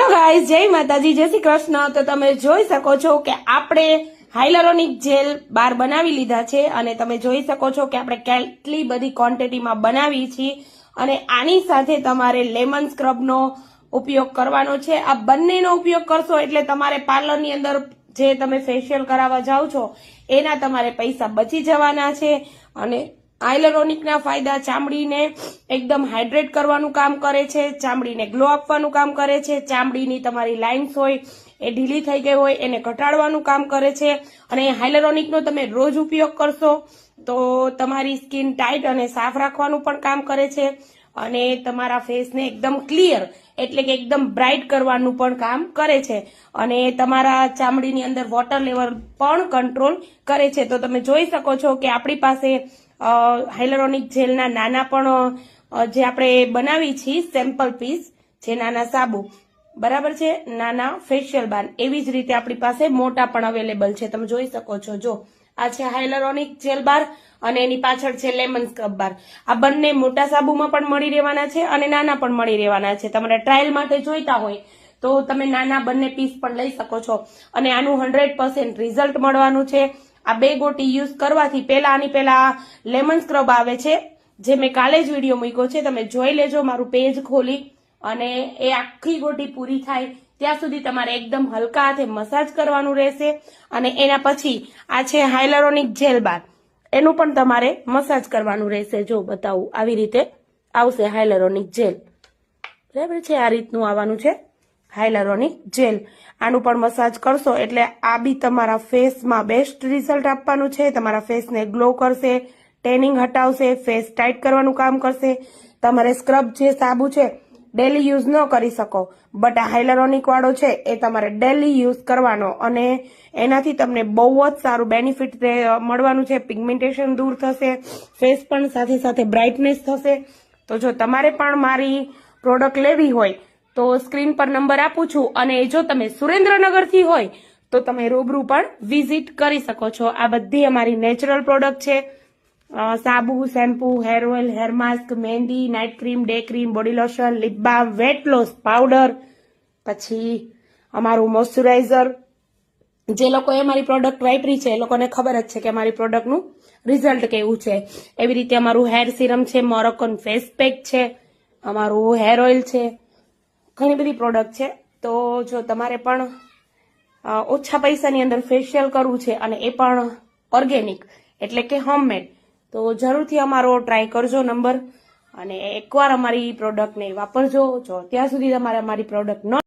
Guys, જય માતાજી, જય શ્રી કૃષ્ણ। તો તમે જોઈ શકો છો કે આપણે હાઇલરોનિક જેલ બાર બનાવી લીધા છે અને તમે જોઈ શકો છો કે આપણે કેટલી બધી ક્વોન્ટિટીમાં બનાવી છે અને આની સાથે તમારે લેમન સ્ક્રબનો ઉપયોગ કરવાનો છે। આ બંનેનો ઉપયોગ કરશો એટલે તમારે પાર્લરની અંદર જે તમે ફેશિયલ કરાવવા જાઓ છો એના તમારે પૈસા બચી જવાના છે અને હાઇલરોનિકના ફાયદા ચામડીને એકદમ હાઇડ્રેટ કરવાનું કામ કરે છે, ચામડીને ગ્લો આપવાનું કામ કરે છે, ચામડીની તમારી લાઇન્સ હોય એ ઢીલી થઈ ગઈ હોય એને ઘટાડવાનું કામ કરે છે અને હાઇલરોનિકનો તમે રોજ ઉપયોગ કરશો તો તમારી સ્કિન ટાઈટ અને સાફ રાખવાનું પણ કામ કરે છે અને તમારા ફેસને એકદમ ક્લિયર એટલે કે એકદમ બ્રાઇટ કરવાનું પણ કામ કરે છે અને તમારા ચામડીની અંદર વોટર લેવલ પણ કંટ્રોલ કરે છે। તો તમે જોઈ શકો છો કે આપણી પાસે હાઇલરોનિક જેલના નાના પણ જે આપણે બનાવી છીએ સેમ્પલ પીસ, જે નાના સાબુ બરાબર છે, નાના ફેશિયલ બાર, એવી જ રીતે આપણી પાસે મોટા પણ અવેલેબલ છે। તમે જોઈ શકો છો, જો આ છે હાઇલરોનિક જેલ બાર અને એની પાછળ છે લેમન સ્ક્રબ બાર। આ બંને મોટા સાબુમાં પણ મળી રહેવાના છે અને નાના પણ મળી રહેવાના છે। તમારે ટ્રાયલ માટે જોઈતા હોય તો તમે નાના બંને પીસ પણ લઈ શકો છો અને આનું 100% રિઝલ્ટ મળવાનું છે। આ બે ગોટી યુઝ કરવાથી આની પહેલા લેમન સ્ક્રબ આવે છે જે મેં કાલે જ વિડીયો મૂક્યો છે, તમે જોઈ લેજો મારું પેજ ખોલી, અને એ આખી ગોટી પૂરી થાય ત્યાં સુધી તમારે એકદમ હલકા હાથે મસાજ કરવાનું રહેશે અને એના પછી આ છે હાઇલરોનિક જેલ બાર, એનું પણ તમારે મસાજ કરવાનું રહેશે। જો બતાવું, આવી રીતે આવશે હાઇલરોનિક જેલ, બરાબર છે, આ રીતનું આવવાનું છે હાઇલરોનિક જેલ। આનું પણ મસાજ કરશો એટલે આ બી તમારા ફેસમાં બેસ્ટ રિઝલ્ટ આપવાનું છે, તમારા ફેસને ગ્લો કરશે, ટેનિંગ હટાવશે, ફેસ ટાઈટ કરવાનું કામ કરશે। તમારે સ્ક્રબ જે સાબુ છે ડેલી યુઝ ન કરી શકો, બટ આ હાઇલરોનિક વાળો છે એ તમારે ડેલી યુઝ કરવાનો અને એનાથી તમને બહુ જ સારું બેનિફિટ મળવાનું છે। પિગમેન્ટેશન દૂર થશે, ફેસ પણ સાથે સાથે બ્રાઇટનેસ થશે। તો જો તમારે પણ મારી પ્રોડક્ટ લેવી હોય તો સ્ક્રીન પર નંબર આપું છું અને જો તમે સુરેન્દ્રનગરથી હોય તો તમે રૂબરૂ પણ વિઝિટ કરી શકો છો। આ બધી અમારી નેચરલ પ્રોડક્ટ છે, સાબુ, shampoo, hair oil, hair mask, mehndi, night cream, day cream, body lotion, lip balm, weight loss powder, પછી અમારું મોઇશ્ચરાઇઝર। જે લોકોએ અમારી પ્રોડક્ટ વાપરી છે એ લોકોને ખબર જ છે કે અમારી પ્રોડક્ટનું રિઝલ્ટ કેવું છે। એવી રીતે અમારું હેર સિરમ છે, મોરોકોન ફેસ પેક છે, અમારું હેર ઓઇલ છે, ઘણી બધી પ્રોડક્ટ છે। તો જો તમારે પણ ઓછા પૈસાની અંદર ફેશિયલ કરવું છે અને એ પણ ઓર્ગેનિક એટલે કે હોમમેડ, તો જરૂરથી અમારો ટ્રાય કરજો નંબર અને એકવાર અમારી પ્રોડક્ટને વાપરજો। જો ત્યાં સુધી તમારે અમારી પ્રોડક્ટ ન